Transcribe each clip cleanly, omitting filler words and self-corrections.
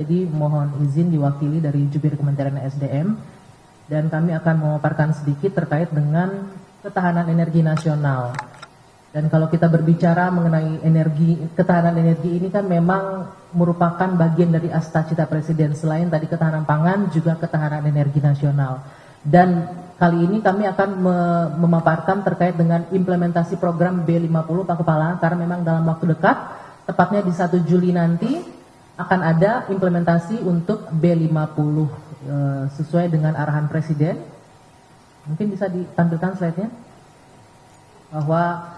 Jadi mohon izin diwakili dari jubir Kementerian SDM dan kami akan memaparkan sedikit terkait dengan ketahanan energi nasional. Dan kalau kita berbicara mengenai ketahanan energi ini kan memang merupakan bagian dari cita Presiden. Selain tadi ketahanan pangan, juga ketahanan energi nasional. Dan kali ini kami akan memaparkan terkait dengan implementasi program B50 Pak Kepala, karena memang dalam waktu dekat, tepatnya di 1 Juli nanti, akan ada implementasi untuk B50 sesuai dengan arahan Presiden. Mungkin bisa ditampilkan slide-nya. Bahwa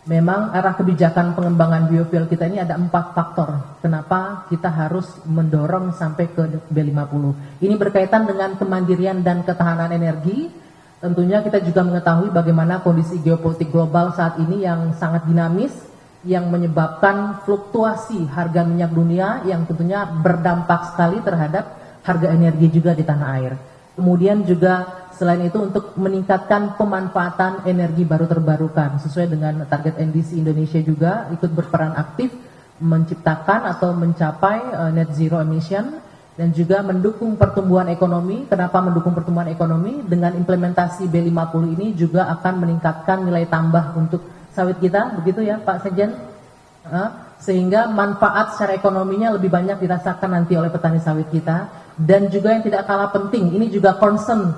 memang arah kebijakan pengembangan biofuel kita ini ada 4 faktor. Kenapa kita harus mendorong sampai ke B50. Ini berkaitan dengan kemandirian dan ketahanan energi. Tentunya kita juga mengetahui bagaimana kondisi geopolitik global saat ini yang sangat dinamis, yang menyebabkan fluktuasi harga minyak dunia yang tentunya berdampak sekali terhadap harga energi juga di tanah air. Kemudian juga selain itu untuk meningkatkan pemanfaatan energi baru terbarukan sesuai dengan target NDC Indonesia juga ikut berperan aktif menciptakan atau mencapai net zero emission dan juga mendukung pertumbuhan ekonomi. Kenapa mendukung pertumbuhan ekonomi? Dengan implementasi B50 ini juga akan meningkatkan nilai tambah untuk sawit kita, begitu ya Pak Sekjen? Sehingga manfaat secara ekonominya lebih banyak dirasakan nanti oleh petani sawit kita. Dan juga yang tidak kalah penting, ini juga concern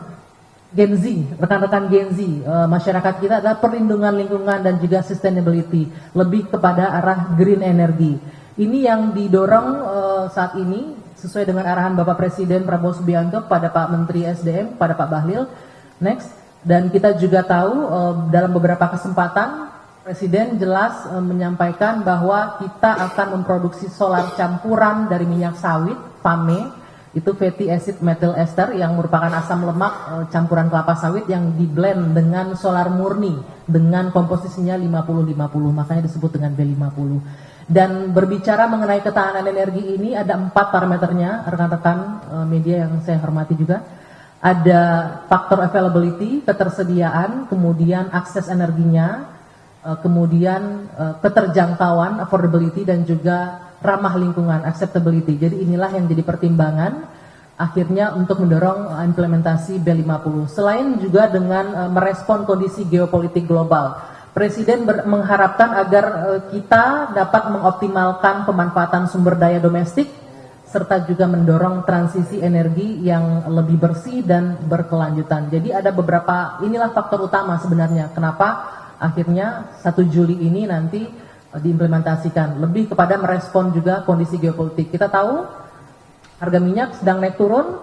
Gen Z, rekan-rekan Gen Z, masyarakat kita adalah perlindungan lingkungan dan juga sustainability, lebih kepada arah green energy. Ini yang didorong saat ini sesuai dengan arahan Bapak Presiden Prabowo Subianto pada Pak Menteri SDM, pada Pak Bahlil. Next, dan kita juga tahu dalam beberapa kesempatan Presiden jelas menyampaikan bahwa kita akan memproduksi solar campuran dari minyak sawit, FAME, itu fatty acid methyl ester yang merupakan asam lemak campuran kelapa sawit yang diblend dengan solar murni dengan komposisinya 50-50, makanya disebut dengan B50. Dan berbicara mengenai ketahanan energi ini ada 4 parameternya, rekan-rekan media yang saya hormati juga. Ada faktor availability, ketersediaan, kemudian akses energinya, kemudian keterjangkauan, affordability, dan juga ramah lingkungan, acceptability. Jadi inilah yang jadi pertimbangan akhirnya untuk mendorong implementasi B50. Selain juga dengan merespon kondisi geopolitik global, Presiden mengharapkan agar kita dapat mengoptimalkan pemanfaatan sumber daya domestik serta juga mendorong transisi energi yang lebih bersih dan berkelanjutan. Jadi ada beberapa, inilah faktor utama sebenarnya kenapa akhirnya 1 Juli ini nanti diimplementasikan, lebih kepada merespon juga kondisi geopolitik. Kita tahu harga minyak sedang naik turun,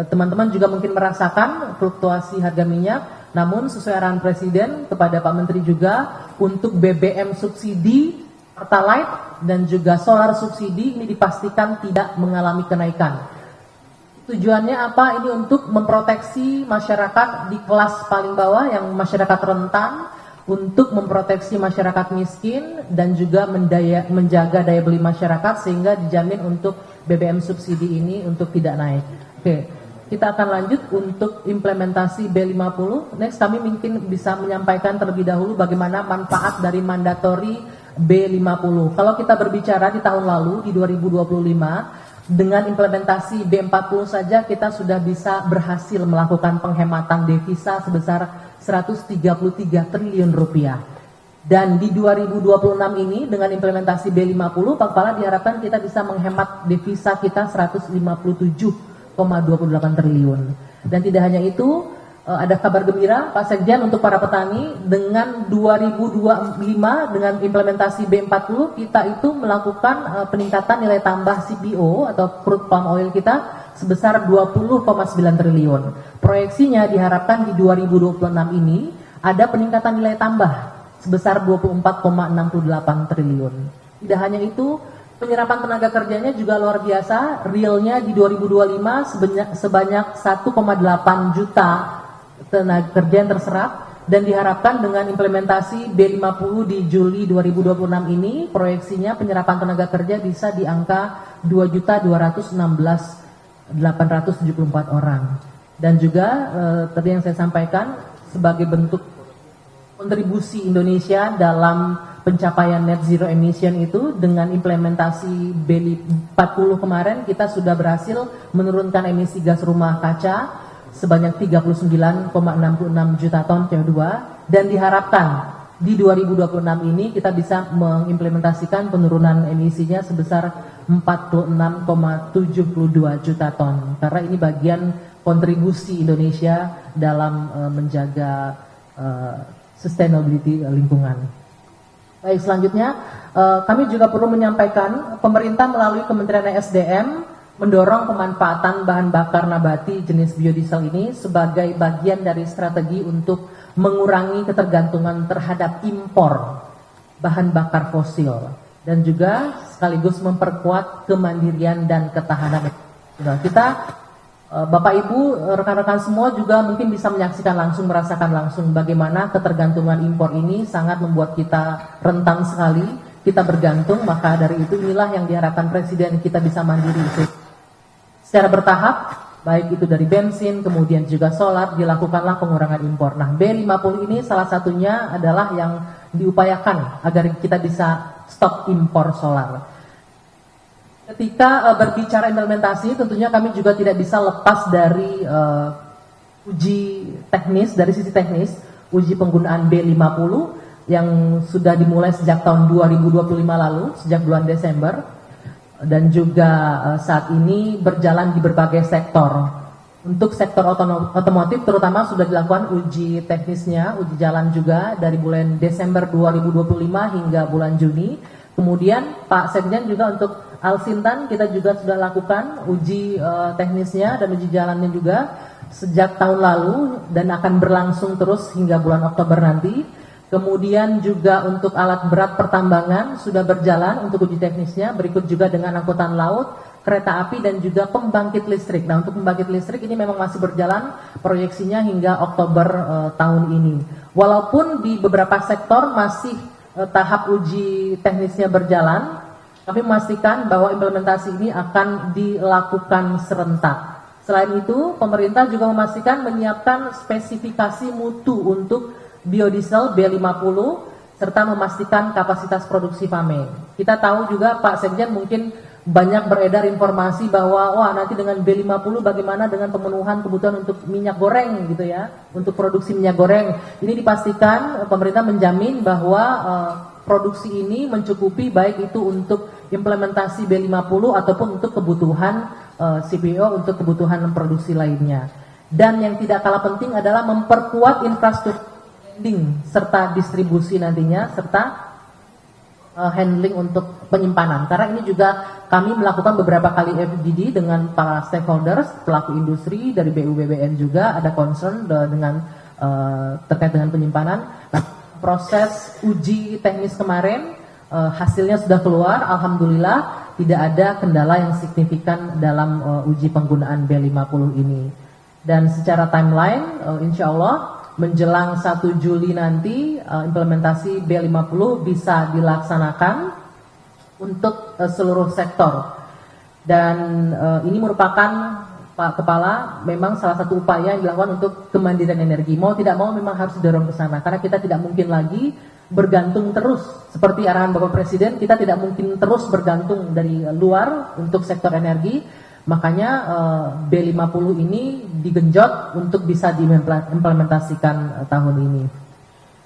teman-teman juga mungkin merasakan fluktuasi harga minyak, namun sesuai arahan Presiden kepada Pak Menteri juga untuk BBM subsidi, Pertalite dan juga solar subsidi ini dipastikan tidak mengalami kenaikan. Tujuannya apa? Ini untuk memproteksi masyarakat di kelas paling bawah yang masyarakat rentan, untuk memproteksi masyarakat miskin dan juga menjaga daya beli masyarakat sehingga dijamin untuk BBM subsidi ini untuk tidak naik. Oke, kita akan lanjut untuk implementasi B50. Next, kami mungkin bisa menyampaikan terlebih dahulu bagaimana manfaat dari mandatori B50. Kalau kita berbicara di tahun lalu, di 2025, dengan implementasi B40 saja kita sudah bisa berhasil melakukan penghematan devisa sebesar 133 triliun rupiah. Dan di 2026 ini dengan implementasi B50, Pak Kepala diharapkan kita bisa menghemat devisa kita 157,28 triliun. Dan tidak hanya itu, ada kabar gembira Pak Sekjen untuk para petani, dengan 2025 dengan implementasi B40 kita itu melakukan peningkatan nilai tambah CPO atau crude palm oil kita sebesar 20,9 triliun. Proyeksinya diharapkan di 2026 ini ada peningkatan nilai tambah sebesar 24,68 triliun. Tidak hanya itu, penyerapan tenaga kerjanya juga luar biasa, realnya di 2025 sebanyak 1,8 juta tenaga kerja yang terserap, dan diharapkan dengan implementasi B50 di Juli 2026 ini proyeksinya penyerapan tenaga kerja bisa di angka 2.216.874 orang. Dan juga tadi yang saya sampaikan sebagai bentuk kontribusi Indonesia dalam pencapaian net zero emission itu dengan implementasi BELI 40 kemarin kita sudah berhasil menurunkan emisi gas rumah kaca sebanyak 39,66 juta ton CO2 dan diharapkan di 2026 ini kita bisa mengimplementasikan penurunan emisinya sebesar 46,72 juta ton karena ini bagian kontribusi Indonesia dalam menjaga sustainability lingkungan. Baik, selanjutnya kami juga perlu menyampaikan pemerintah melalui Kementerian SDM mendorong pemanfaatan bahan bakar nabati jenis biodiesel ini sebagai bagian dari strategi untuk mengurangi ketergantungan terhadap impor bahan bakar fosil dan juga sekaligus memperkuat kemandirian dan ketahanan. Kita Bapak Ibu, rekan-rekan semua juga mungkin bisa menyaksikan langsung, merasakan langsung bagaimana ketergantungan impor ini sangat membuat kita rentan sekali, kita bergantung, maka dari itu inilah yang diharapkan Presiden kita bisa mandiri itu. Secara bertahap, baik itu dari bensin, kemudian juga solar, dilakukanlah pengurangan impor. Nah, B50 ini salah satunya adalah yang diupayakan agar kita bisa stop impor solar. Ketika berbicara implementasi, tentunya kami juga tidak bisa lepas dari uji teknis, dari sisi teknis, uji penggunaan B50 yang sudah dimulai sejak tahun 2025 lalu, sejak bulan Desember, dan juga saat ini berjalan di berbagai sektor. Untuk sektor otomotif terutama sudah dilakukan uji teknisnya, uji jalan juga dari bulan Desember 2025 hingga bulan Juni. Kemudian Pak Sekjen juga untuk Alsintan kita juga sudah lakukan uji teknisnya dan uji jalannya juga sejak tahun lalu dan akan berlangsung terus hingga bulan Oktober nanti. Kemudian juga untuk alat berat pertambangan sudah berjalan untuk uji teknisnya, berikut juga dengan angkutan laut, kereta api dan juga pembangkit listrik. Nah, untuk pembangkit listrik ini memang masih berjalan proyeksinya hingga Oktober tahun ini. Walaupun di beberapa sektor masih tahap uji teknisnya berjalan, kami memastikan bahwa implementasi ini akan dilakukan serentak. Selain itu, pemerintah juga memastikan menyiapkan spesifikasi mutu untuk biodiesel B50 serta memastikan kapasitas produksi FAME. Kita tahu juga Pak Sekjen mungkin banyak beredar informasi bahwa wah nanti dengan B50 bagaimana dengan pemenuhan kebutuhan untuk minyak goreng gitu ya, untuk produksi minyak goreng. Ini dipastikan pemerintah menjamin bahwa produksi ini mencukupi baik itu untuk implementasi B50 ataupun untuk kebutuhan CPO untuk kebutuhan produksi lainnya. Dan yang tidak kalah penting adalah memperkuat infrastruktur handling serta distribusi nantinya serta handling untuk penyimpanan. Karena ini juga kami melakukan beberapa kali FGD dengan para stakeholders, pelaku industri dari BUMN juga ada concern dengan terkait dengan penyimpanan. Nah, proses uji teknis kemarin hasilnya sudah keluar, alhamdulillah tidak ada kendala yang signifikan dalam uji penggunaan B50 ini. Dan secara timeline, insya Allah menjelang 1 Juli nanti implementasi B50 bisa dilaksanakan untuk seluruh sektor. Dan ini merupakan Pak Kepala memang salah satu upaya yang dilakukan untuk kemandirian energi. Mau tidak mau memang harus didorong ke sana karena kita tidak mungkin lagi bergantung terus seperti arahan Bapak Presiden, kita tidak mungkin terus bergantung dari luar untuk sektor energi. Makanya B50 ini digenjot untuk bisa diimplementasikan tahun ini.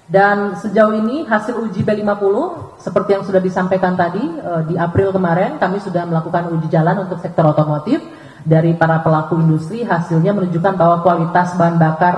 Dan sejauh ini hasil uji B50 seperti yang sudah disampaikan tadi di April kemarin kami sudah melakukan uji jalan untuk sektor otomotif dari para pelaku industri. Hasilnya menunjukkan bahwa kualitas bahan bakar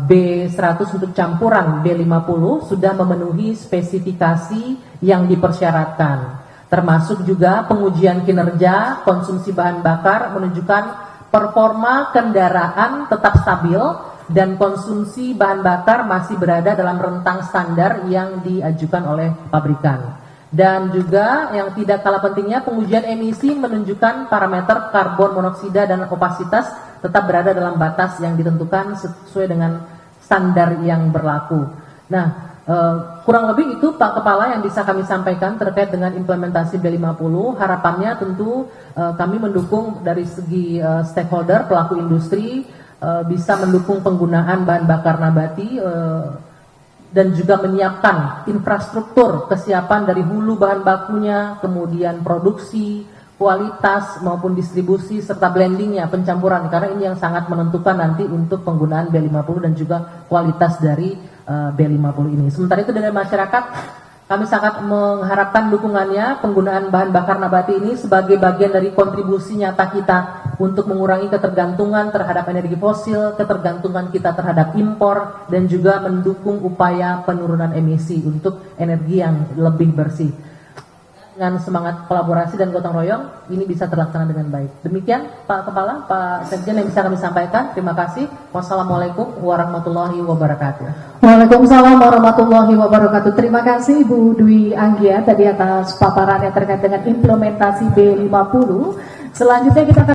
B100 untuk campuran B50 sudah memenuhi spesifikasi yang dipersyaratkan. Termasuk juga pengujian kinerja konsumsi bahan bakar menunjukkan performa kendaraan tetap stabil dan konsumsi bahan bakar masih berada dalam rentang standar yang diajukan oleh pabrikan. Dan juga yang tidak kalah pentingnya pengujian emisi menunjukkan parameter karbon monoksida dan opasitas tetap berada dalam batas yang ditentukan sesuai dengan standar yang berlaku. Nah, kurang lebih itu Pak Kepala yang bisa kami sampaikan terkait dengan implementasi B50. Harapannya tentu kami mendukung dari segi stakeholder, pelaku industri bisa mendukung penggunaan bahan bakar nabati dan juga menyiapkan infrastruktur kesiapan dari hulu bahan bakunya, kemudian produksi, kualitas maupun distribusi serta blendingnya, pencampuran, karena ini yang sangat menentukan nanti untuk penggunaan B50 dan juga kualitas dari B50 ini. Sementara itu dari masyarakat, kami sangat mengharapkan dukungannya penggunaan bahan bakar nabati ini sebagai bagian dari kontribusi nyata kita untuk mengurangi ketergantungan terhadap energi fosil, ketergantungan kita terhadap impor, dan juga mendukung upaya penurunan emisi untuk energi yang lebih bersih. Dengan semangat kolaborasi dan gotong royong, ini bisa terlaksana dengan baik. Demikian Pak Kepala, Pak Sekjen yang bisa kami sampaikan. Terima kasih. Wassalamualaikum warahmatullahi wabarakatuh. Waalaikumsalam warahmatullahi wabarakatuh. Terima kasih Ibu Dwi Anggia tadi atas paparannya terkait dengan implementasi B50. Selanjutnya kita akan